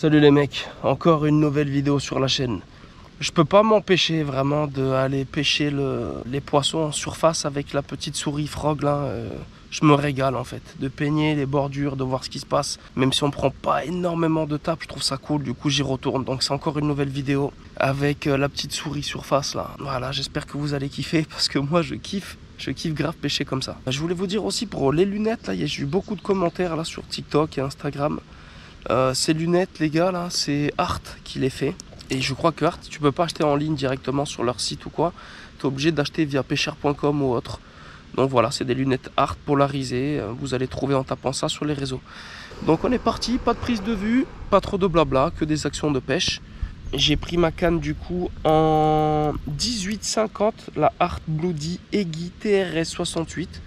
Salut les mecs, encore une nouvelle vidéo sur la chaîne. Je peux pas m'empêcher vraiment d'aller pêcher les poissons en surface avec la petite souris frog là. Je me régale en fait, de peigner les bordures, de voir ce qui se passe. Même si on prend pas énormément de tapes, je trouve ça cool, du coup j'y retourne. Donc c'est encore une nouvelle vidéo avec la petite souris surface là. Voilà, j'espère que vous allez kiffer parce que moi je kiffe grave pêcher comme ça. Je voulais vous dire aussi pour les lunettes là, j'ai eu beaucoup de commentaires là sur TikTok et Instagram. Ces lunettes les gars là, c'est Art qui les fait. Et je crois que Art, tu peux pas acheter en ligne directement sur leur site ou quoi. Tu es obligé d'acheter via pêcheur.com ou autre. Donc voilà, c'est des lunettes Art polarisées. Vous allez trouver en tapant ça sur les réseaux. Donc on est parti, pas de prise de vue, pas trop de blabla, que des actions de pêche. J'ai pris ma canne du coup en 18,50, la Art Bloody Eggy TRS 68.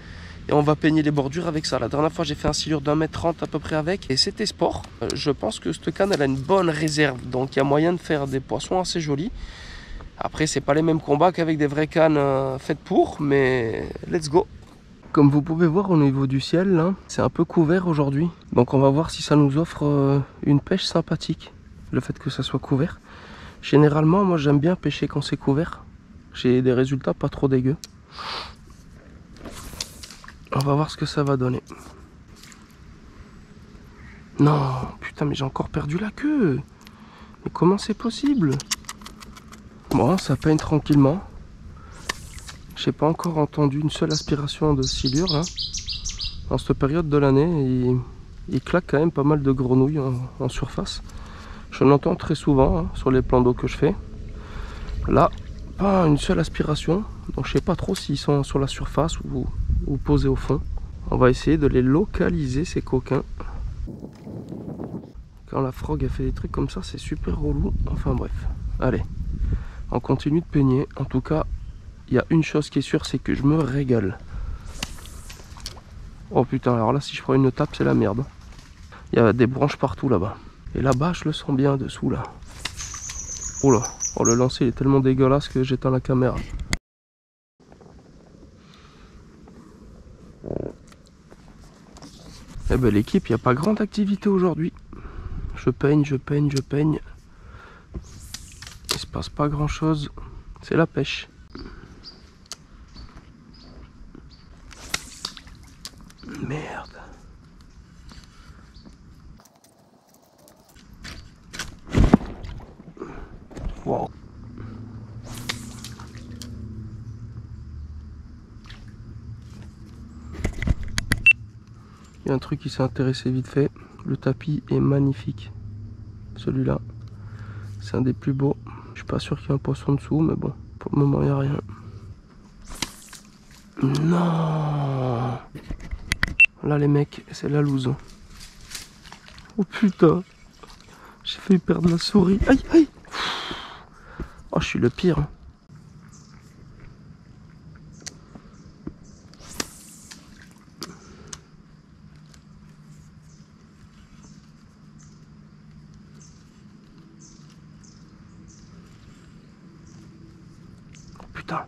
Et on va peigner les bordures avec ça. La dernière fois j'ai fait un silure d'1,30 m à peu près avec. Et c'était sport. Je pense que cette canne elle a une bonne réserve. Donc il y a moyen de faire des poissons assez jolis. Après c'est pas les mêmes combats qu'avec des vraies cannes faites pour. Mais let's go. Comme vous pouvez voir au niveau du ciel, c'est un peu couvert aujourd'hui. Donc on va voir si ça nous offre une pêche sympathique. Le fait que ça soit couvert. Généralement moi j'aime bien pêcher quand c'est couvert. J'ai des résultats pas trop dégueux. On va voir ce que ça va donner. Non, putain, mais j'ai encore perdu la queue. Mais comment c'est possible? Bon, ça peigne tranquillement. J'ai pas encore entendu une seule aspiration de silure. En cette période de l'année, il claque quand même pas mal de grenouilles en surface. Je l'entends très souvent sur les plans d'eau que je fais. Là, pas une seule aspiration. Donc je sais pas trop s'ils sont sur la surface ou posés au fond. On va essayer de les localiser ces coquins. Quand la frog a fait des trucs comme ça, c'est super relou. Enfin bref, allez, on continue de peigner. En tout cas, il y a une chose qui est sûre, c'est que je me régale. Oh putain, alors là si je prends une tape, c'est la merde. Il y a des branches partout là-bas. Et là-bas, je le sens bien dessous là. Oh là, oh, le lancer il est tellement dégueulasse que j'éteins la caméra. Eh ben l'équipe, il n'y a pas grande activité aujourd'hui. Je peigne. Il se passe pas grand chose. C'est la pêche. Merde. Wow. Il y a un truc qui s'est intéressé vite fait. Le tapis est magnifique. Celui-là, c'est un des plus beaux. Je suis pas sûr qu'il y ait un poisson dessous, mais bon, pour le moment, il n'y a rien. Non! Là, les mecs, c'est la loose. Oh putain! J'ai failli perdre la souris. Aïe, aïe! Oh, je suis le pire. Putain,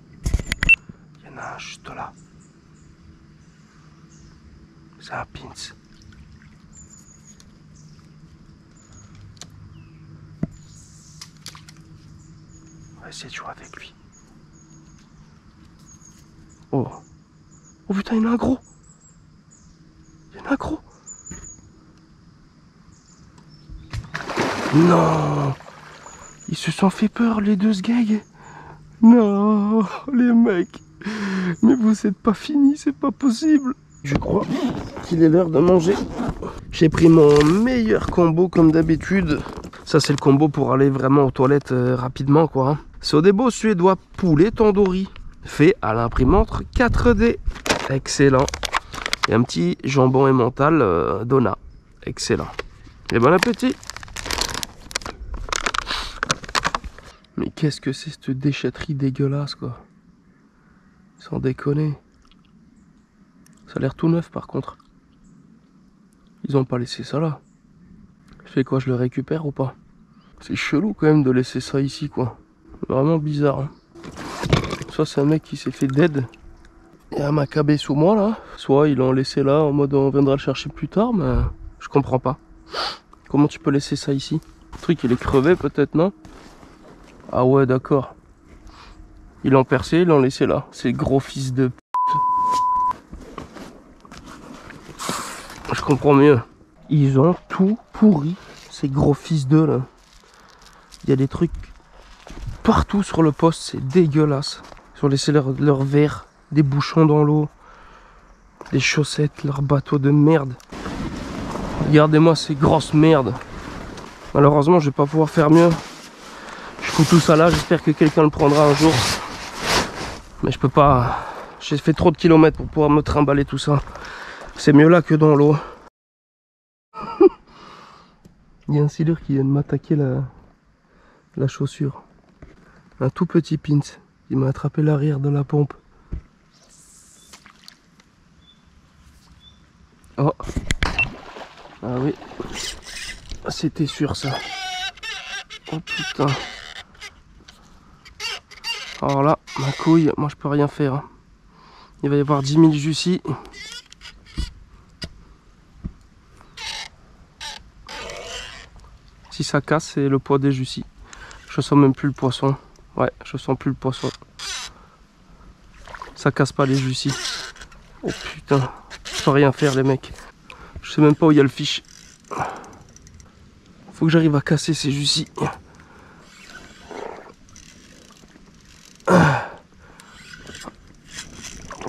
il y en a un juste là. C'est un pins. On va essayer de jouer avec lui. Oh. Oh putain, il y en a un gros. Il y en a un gros. Non. Ils se sont fait peur les deux sgags. Non, les mecs, mais vous êtes pas finis, c'est pas possible. Je crois qu'il est l'heure de manger. J'ai pris mon meilleur combo comme d'habitude. Ça c'est le combo pour aller vraiment aux toilettes rapidement quoi. Sodebo suédois poulet tandoori, fait à l'imprimante 4D. Excellent. Et un petit jambon emmental Donna. Excellent. Et bon appétit. Mais qu'est-ce que c'est cette déchetterie dégueulasse quoi. Sans déconner. Ça a l'air tout neuf par contre. Ils ont pas laissé ça là. Je fais quoi, je le récupère ou pas? C'est chelou quand même de laisser ça ici quoi. Vraiment bizarre. Soit c'est un mec qui s'est fait dead. Il y a un macabé sous moi là. Soit ils l'ont laissé là en mode on viendra le chercher plus tard, mais je comprends pas. Comment tu peux laisser ça ici? Le truc il est crevé peut-être, non? Ah ouais d'accord. Ils l'ont percé, ils l'ont laissé là. C'est gros fils de p***. Je comprends mieux. Ils ont tout pourri, ces gros fils de là. Il y a des trucs partout sur le poste, c'est dégueulasse. Ils ont laissé leur verre, des bouchons dans l'eau, des chaussettes, leur bateau de merde. Regardez-moi ces grosses merdes. Malheureusement, je vais pas pouvoir faire mieux. Je fous tout ça là, j'espère que quelqu'un le prendra un jour. Mais je peux pas. J'ai fait trop de kilomètres pour pouvoir me trimballer tout ça. C'est mieux là que dans l'eau. Il y a un silure qui vient de m'attaquer la chaussure. Un tout petit pins. Il m'a attrapé l'arrière de la pompe. Oh. Ah oui. C'était sûr ça. Oh putain. Alors là, ma couille, moi je peux rien faire. Il va y avoir 10 000 jussis. Si ça casse, c'est le poids des jussis. Je sens même plus le poisson. Ouais, je sens plus le poisson. Ça casse pas les jussis. Oh putain, je peux rien faire les mecs. Je sais même pas où il y a le fiche. Faut que j'arrive à casser ces jussis.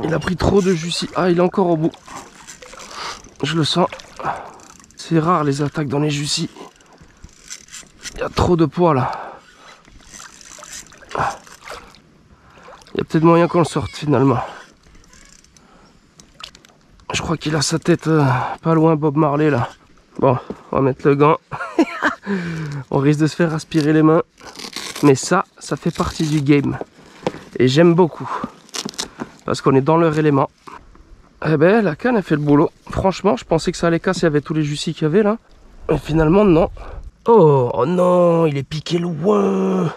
Il a pris trop de jussis. Ah, il est encore au bout. Je le sens. C'est rare les attaques dans les jussis. Il y a trop de poids là. Il y a peut-être moyen qu'on le sorte finalement. Je crois qu'il a sa tête pas loin Bob Marley là. Bon, on va mettre le gant. On risque de se faire aspirer les mains. Mais ça fait partie du game. Et j'aime beaucoup. Parce qu'on est dans leur élément. Eh ben, la canne a fait le boulot. Franchement, je pensais que ça allait casser avec tous les jussis qu'il y avait là. Et finalement, non. Oh, oh non, il est piqué loin.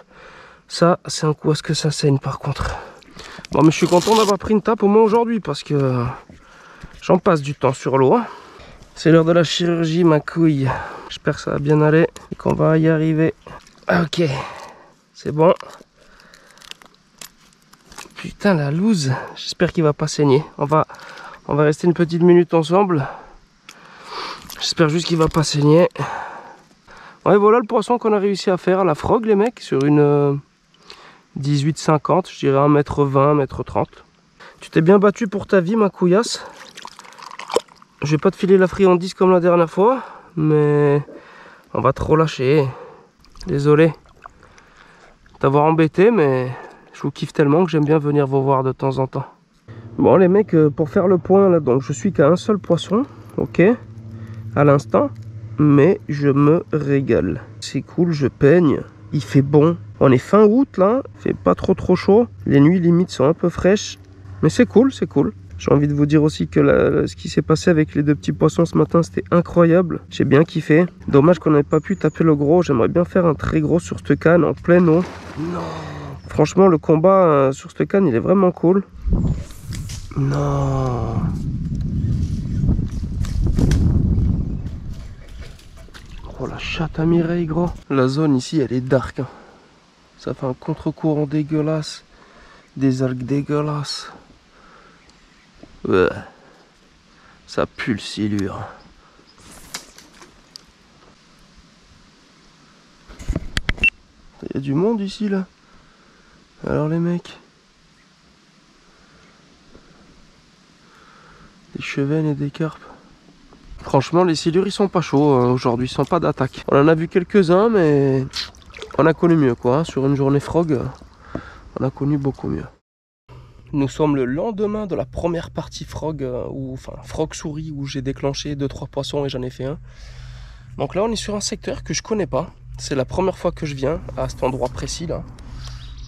Ça, c'est un coup à ce que ça saigne par contre. Bon, mais je suis content d'avoir pris une tape au moins aujourd'hui parce que j'en passe du temps sur l'eau. C'est l'heure de la chirurgie, ma couille. J'espère que ça va bien aller et qu'on va y arriver. Ok, c'est bon. Putain, la loose. J'espère qu'il va pas saigner. On va rester une petite minute ensemble. J'espère juste qu'il va pas saigner. Ouais, voilà le poisson qu'on a réussi à faire à la frog, les mecs, sur une 18,50, je dirais 1m20, 1m30. Tu t'es bien battu pour ta vie, ma couillasse. Je vais pas te filer la friandise comme la dernière fois, mais on va te relâcher. Désolé t'avoir embêté, mais je vous kiffe tellement que j'aime bien venir vous voir de temps en temps. Bon les mecs, pour faire le point là, donc je suis qu'à un seul poisson, ok, à l'instant, mais je me régale. C'est cool, je peigne, il fait bon. On est fin août là, il fait pas trop chaud, les nuits limites sont un peu fraîches, mais c'est cool, c'est cool. J'ai envie de vous dire aussi que ce qui s'est passé avec les deux petits poissons ce matin, c'était incroyable. J'ai bien kiffé. Dommage qu'on n'ait pas pu taper le gros. J'aimerais bien faire un très gros sur cette canne en pleine eau. Non. Franchement, le combat sur cette canne, il est vraiment cool. Non. Oh la chatte à Mireille, gros. La zone ici, elle est dark. Hein. Ça fait un contre-courant dégueulasse. Des algues dégueulasses. Ouais. Ça pue le silure. Il y a du monde ici là. Alors les mecs. Des chevennes et des carpes. Franchement les silures ils sont pas chauds aujourd'hui, ils sont pas d'attaque. On en a vu quelques-uns mais on a connu mieux quoi. Sur une journée frog, on a connu beaucoup mieux. Nous sommes le lendemain de la première partie frog, enfin frog souris où j'ai déclenché 2-3 poissons et j'en ai fait un. Donc là on est sur un secteur que je connais pas. C'est la première fois que je viens à cet endroit précis là.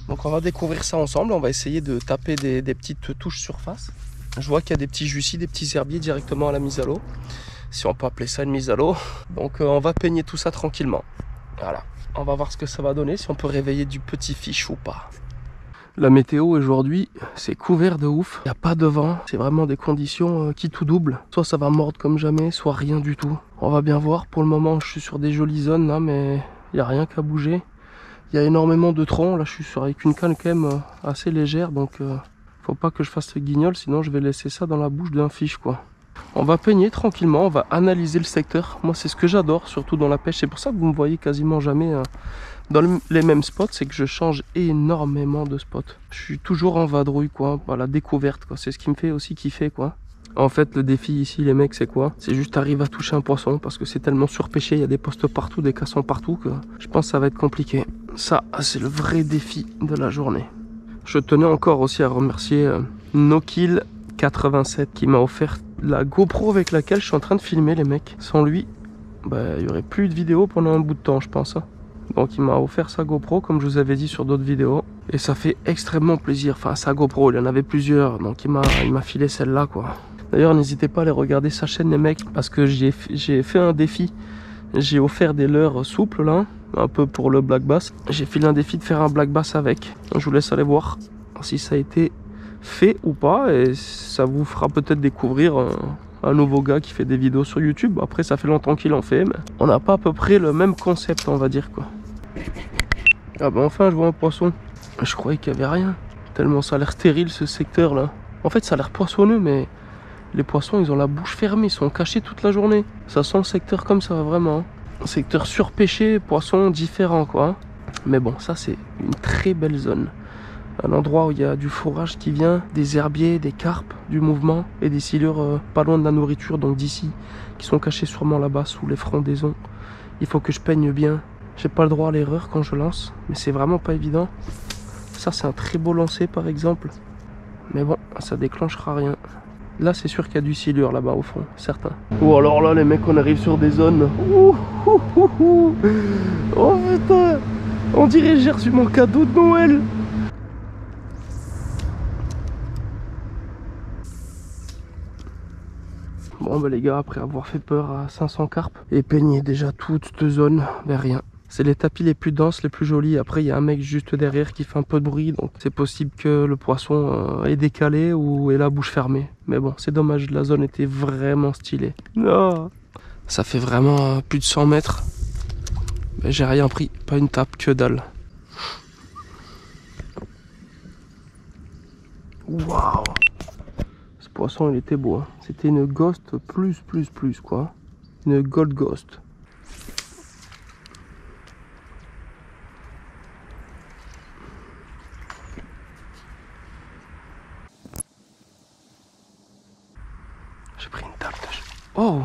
Donc on va découvrir ça ensemble, on va essayer de taper des petites touches surface. Je vois qu'il y a des petits jussis, des petits herbiers directement à la mise à l'eau. Si on peut appeler ça une mise à l'eau. Donc on va peigner tout ça tranquillement. Voilà, on va voir ce que ça va donner, si on peut réveiller du petit fiche ou pas. La météo aujourd'hui, c'est couvert de ouf. Il n'y a pas de vent. C'est vraiment des conditions qui tout double. Soit ça va mordre comme jamais, soit rien du tout. On va bien voir. Pour le moment, je suis sur des jolies zones là, mais il n'y a rien qu'à bouger. Il y a énormément de troncs. Là, je suis avec une canne quand même assez légère. Donc, faut pas que je fasse le guignol. Sinon, je vais laisser ça dans la bouche d'un fiche, quoi. On va peigner tranquillement. On va analyser le secteur. Moi, c'est ce que j'adore, surtout dans la pêche. C'est pour ça que vous me voyez quasiment jamais... dans les mêmes spots, c'est que je change énormément de spots. Je suis toujours en vadrouille, quoi, à la découverte, quoi. C'est ce qui me fait aussi kiffer, quoi. En fait, le défi ici, les mecs, c'est quoi? C'est juste arriver à toucher un poisson, parce que c'est tellement surpêché, il y a des postes partout, des cassons partout, que je pense que ça va être compliqué. Ça, c'est le vrai défi de la journée. Je tenais encore aussi à remercier NoKill87 qui m'a offert la GoPro avec laquelle je suis en train de filmer, les mecs. Sans lui, bah, il n'y aurait plus de vidéos pendant un bout de temps, je pense. Donc il m'a offert sa GoPro comme je vous avais dit sur d'autres vidéos. Et ça fait extrêmement plaisir. Enfin sa GoPro, il y en avait plusieurs. Donc il m'a filé celle-là, quoi. D'ailleurs n'hésitez pas à aller regarder sa chaîne, les mecs. Parce que j'ai fait un défi. J'ai offert des leurres souples là. Un peu pour le black bass. J'ai filé un défi de faire un black bass avec. Je vous laisse aller voir si ça a été fait ou pas. Et ça vous fera peut-être découvrir... un nouveau gars qui fait des vidéos sur YouTube. Après ça fait longtemps qu'il en fait, mais on n'a pas à peu près le même concept, on va dire, quoi. Ah bah enfin je vois un poisson. Je croyais qu'il n'y avait rien, tellement ça a l'air stérile ce secteur là. En fait ça a l'air poissonneux, mais les poissons ils ont la bouche fermée, ils sont cachés toute la journée. Ça sent le secteur comme ça, vraiment. Un secteur surpêché, poissons différents, quoi. Mais bon, ça c'est une très belle zone. Un endroit où il y a du fourrage qui vient, des herbiers, des carpes, du mouvement et des silures pas loin de la nourriture, donc d'ici, qui sont cachés sûrement là-bas sous les frondaisons. Il faut que je peigne bien. J'ai pas le droit à l'erreur quand je lance, mais c'est vraiment pas évident. Ça c'est un très beau lancer par exemple, mais bon, ça déclenchera rien. Là c'est sûr qu'il y a du silure là-bas au fond, certain. Ou alors là les mecs, on arrive sur des zones. Oh putain, on dirait que j'ai reçu mon cadeau de Noël. Bon bah les gars, après avoir fait peur à 500 carpes et peigné déjà toute cette zone, ben rien. C'est les tapis les plus denses, les plus jolis. Après il y a un mec juste derrière qui fait un peu de bruit, donc c'est possible que le poisson est décalé ou ait la bouche fermée. Mais bon, c'est dommage, la zone était vraiment stylée. Non. Ça fait vraiment plus de 100 mètres. Ben, j'ai rien pris, pas une tape, que dalle. Waouh! Poisson il était beau, hein. C'était une ghost plus quoi, une gold ghost. J'ai pris une tape de... Oh!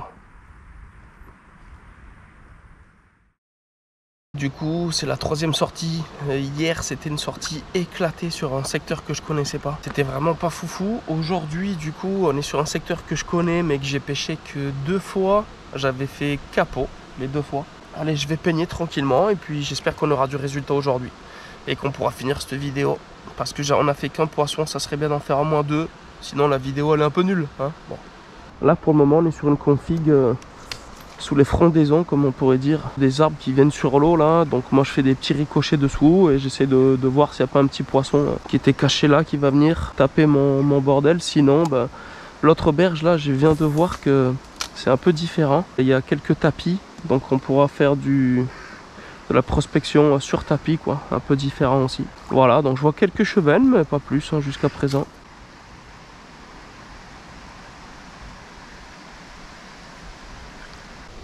Du coup, c'est la troisième sortie. Hier, c'était une sortie éclatée sur un secteur que je connaissais pas. C'était vraiment pas foufou. Aujourd'hui, du coup, on est sur un secteur que je connais, mais que j'ai pêché que 2 fois. J'avais fait capot les 2 fois. Allez, je vais peigner tranquillement et puis j'espère qu'on aura du résultat aujourd'hui et qu'on pourra finir cette vidéo. Parce que on a fait qu'un poisson, ça serait bien d'en faire au moins 2. Sinon, la vidéo, elle est un peu nulle, hein. Bon. Là, pour le moment, on est sur une config... sous les frondaisons, comme on pourrait dire, des arbres qui viennent sur l'eau là. Donc moi je fais des petits ricochets dessous et j'essaie de voir s'il n'y a pas un petit poisson qui était caché là qui va venir taper mon bordel. Sinon bah, l'autre berge là, je viens de voir que c'est un peu différent. Il y a quelques tapis, donc on pourra faire de la prospection sur tapis, quoi, un peu différent aussi. Voilà, donc je vois quelques chevennes mais pas plus, hein, jusqu'à présent.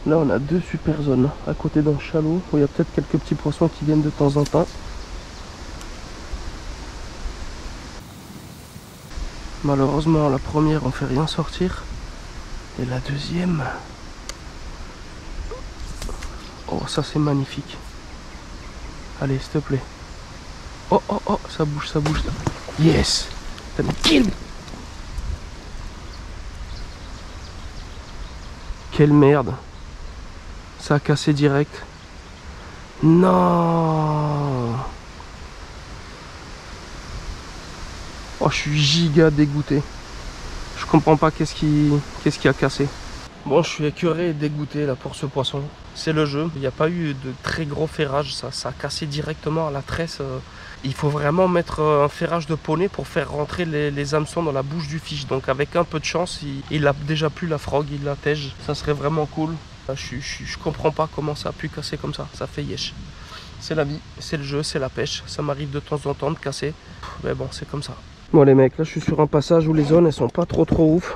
Là on a 2 super zones à côté d'un chalot où il y a peut-être quelques petits poissons qui viennent de temps en temps. Malheureusement la première on fait rien sortir. Et la deuxième... Oh ça c'est magnifique. Allez s'il te plaît. Oh oh oh, ça bouge ça bouge. Yes. Kill. Quelle merde. Ça a cassé direct. Non. Oh, je suis giga dégoûté. Je comprends pas qu'est-ce qui a cassé. Bon, je suis écœuré et dégoûté là pour ce poisson. c'est le jeu. Il n'y a pas eu de très gros ferrage, ça a cassé directement à la tresse. Il faut vraiment mettre un ferrage de poney pour faire rentrer les hameçons dans la bouche du fiche. Donc avec un peu de chance, il a déjà plus la frog, il la tège. Ça serait vraiment cool. Je comprends pas comment ça a pu casser comme ça, ça fait yesh. C'est la vie, c'est le jeu, c'est la pêche. Ça m'arrive de temps en temps de casser, mais bon, c'est comme ça. Bon les mecs, là je suis sur un passage où les zones elles sont pas trop ouf.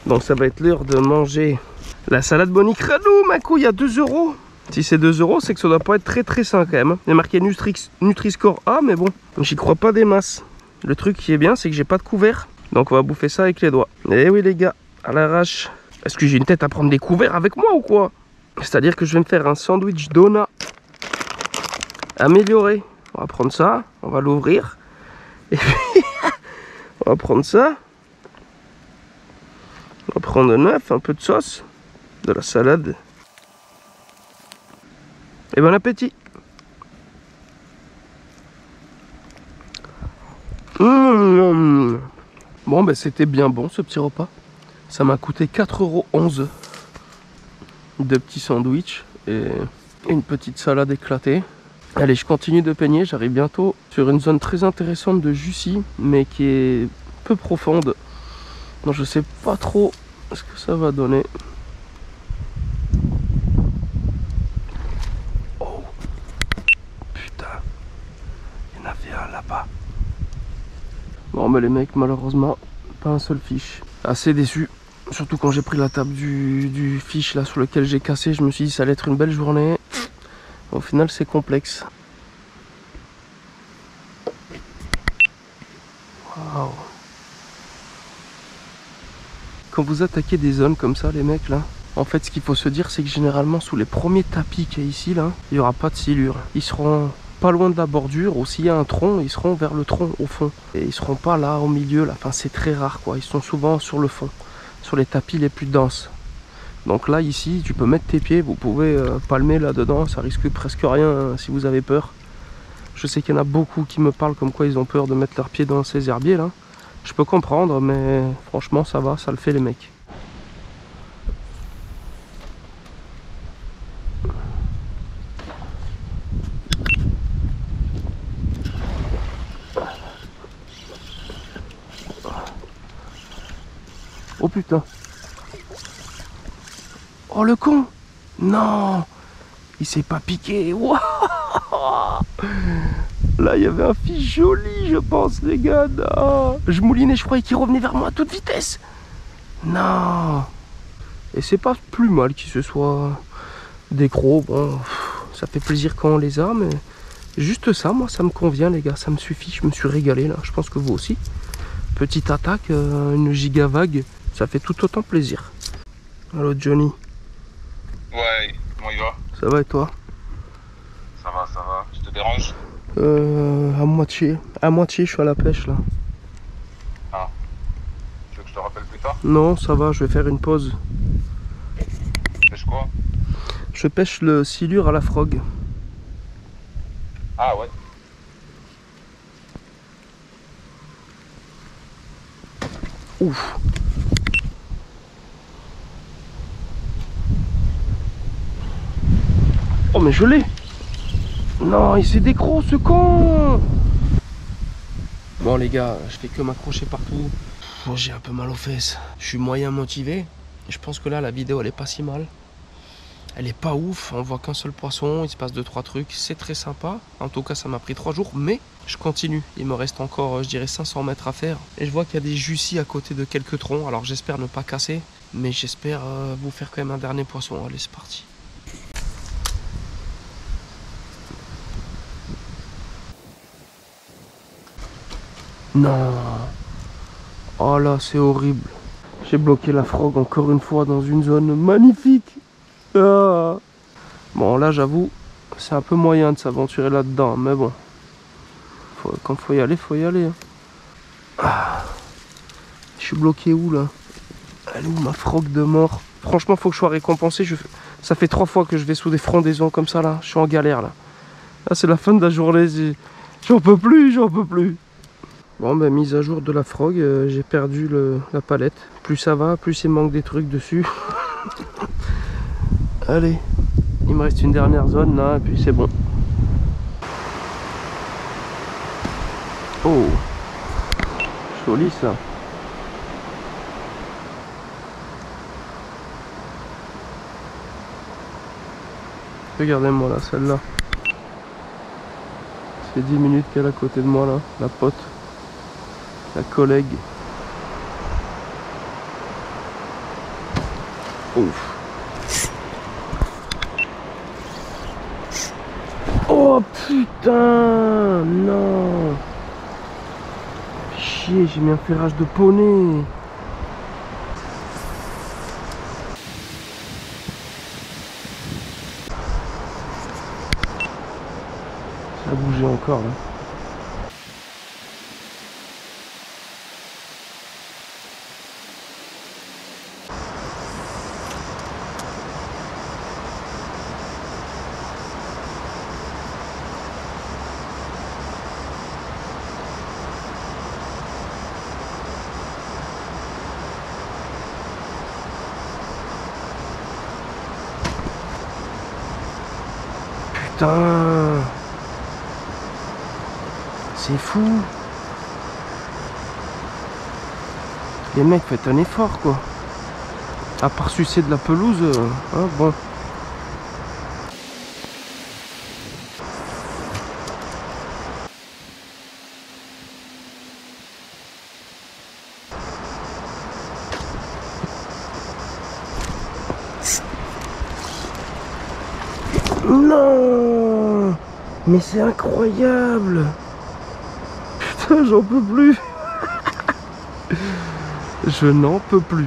Donc ça va être l'heure de manger la salade Bonicrano, ma couille, à 2 €. Si c'est 2 €, c'est que ça doit pas être très sain quand même. Il y a marqué Nutri-Score A, mais bon, j'y crois pas des masses. Le truc qui est bien, c'est que j'ai pas de couvert. Donc on va bouffer ça avec les doigts. Eh oui les gars, à l'arrache. Est-ce que j'ai une tête à prendre des couverts avec moi ou quoi? C'est-à-dire que je vais me faire un sandwich donut amélioré. On va prendre ça, on va l'ouvrir. Et puis, on va prendre ça. On va prendre un œuf, un peu de sauce, de la salade. Et bon appétit. Bon ben c'était bien bon ce petit repas. Ça m'a coûté 4,11 € de petits sandwichs et une petite salade éclatée. Allez, je continue de peigner, j'arrive bientôt sur une zone très intéressante de Jussy, mais qui est peu profonde. Donc je sais pas trop ce que ça va donner. Oh putain, il y en avait un là-bas. Bon mais les mecs, malheureusement, pas un seul fiche. Assez déçu, surtout quand j'ai pris la table du fiche là sur lequel j'ai cassé, je me suis dit ça allait être une belle journée. Au final c'est complexe. Waouh. Quand vous attaquez des zones comme ça les mecs là, en fait ce qu'il faut se dire c'est que généralement sous les premiers tapis qu'il y a ici là, il n'y aura pas de silure. Ils seront pas loin de la bordure, ou s'il y a un tronc, ils seront vers le tronc au fond. Et ils seront pas là au milieu là, enfin c'est très rare quoi, ils sont souvent sur le fond, sur les tapis les plus denses. Donc là ici tu peux mettre tes pieds, vous pouvez palmer là dedans, ça risque presque rien hein, si vous avez peur. Je sais qu'il y en a beaucoup qui me parlent comme quoi ils ont peur de mettre leurs pieds dans ces herbiers là. Je peux comprendre mais franchement ça va, ça le fait les mecs. Oh putain. Oh le con. Non, il s'est pas piqué. Wow. Là il y avait un fiche joli je pense les gars. Non. Je moulinais, je croyais qu'il revenait vers moi à toute vitesse. Non. Et c'est pas plus mal qu'il se soit décro. Bon, ça fait plaisir quand on les a, mais juste ça, moi ça me convient les gars, ça me suffit. Je me suis régalé là, je pense que vous aussi. Petite attaque, une giga vague, ça fait tout autant plaisir. Allô Johnny. Ouais, comment il va? Ça va et toi? Ça va, je te dérange? À moitié, je suis à la pêche là. Ah, tu veux que je te rappelle plus tard? Non, ça va, je vais faire une pause. Tu pêches quoi? Je pêche le silure à la frog. Ah ouais. Ouf. Oh mais je l'ai. Non, il s'est décro ce con. Bon les gars, je fais que m'accrocher partout. J'ai un peu mal aux fesses. Je suis moyen motivé. Je pense que là la vidéo elle est pas si mal. Elle est pas ouf, on voit qu'un seul poisson, il se passe 2-3 trucs, c'est très sympa. En tout cas ça m'a pris 3 jours, mais je continue. Il me reste encore, je dirais 500 mètres à faire. Et je vois qu'il y a des Jussy à côté de quelques troncs, alors j'espère ne pas casser. Mais j'espère vous faire quand même un dernier poisson. Allez c'est parti. Non. Oh là c'est horrible. J'ai bloqué la frog encore une fois dans une zone magnifique. Ah. Bon là j'avoue c'est un peu moyen de s'aventurer là-dedans, mais bon, quand faut y aller, faut y aller hein. Ah. Je suis bloqué où là? Elle est où ma frog de mort? Franchement faut que je sois récompensé. Ça fait 3 fois que je vais sous des frondaisons comme ça là. Je suis en galère là. Là c'est la fin de la journée. J'en peux plus, j'en peux plus. Bon ben mise à jour de la frog, j'ai perdu la palette. Plus ça va, plus il manque des trucs dessus. Allez, Il me reste une dernière zone là et puis c'est bon. Oh, joli ça. Regardez-moi là, celle-là. C'est 10 minutes qu'elle est à côté de moi là, la pote, la collègue. Ouf. Oh putain, non. Chier, j'ai mis un ferrage de poney. Ça a bougé encore là. Putain, c'est fou. Les mecs, faites un effort quoi. À part sucer de la pelouse, hein, bon. Non, mais c'est incroyable. Putain, j'en peux plus. Je n'en peux plus.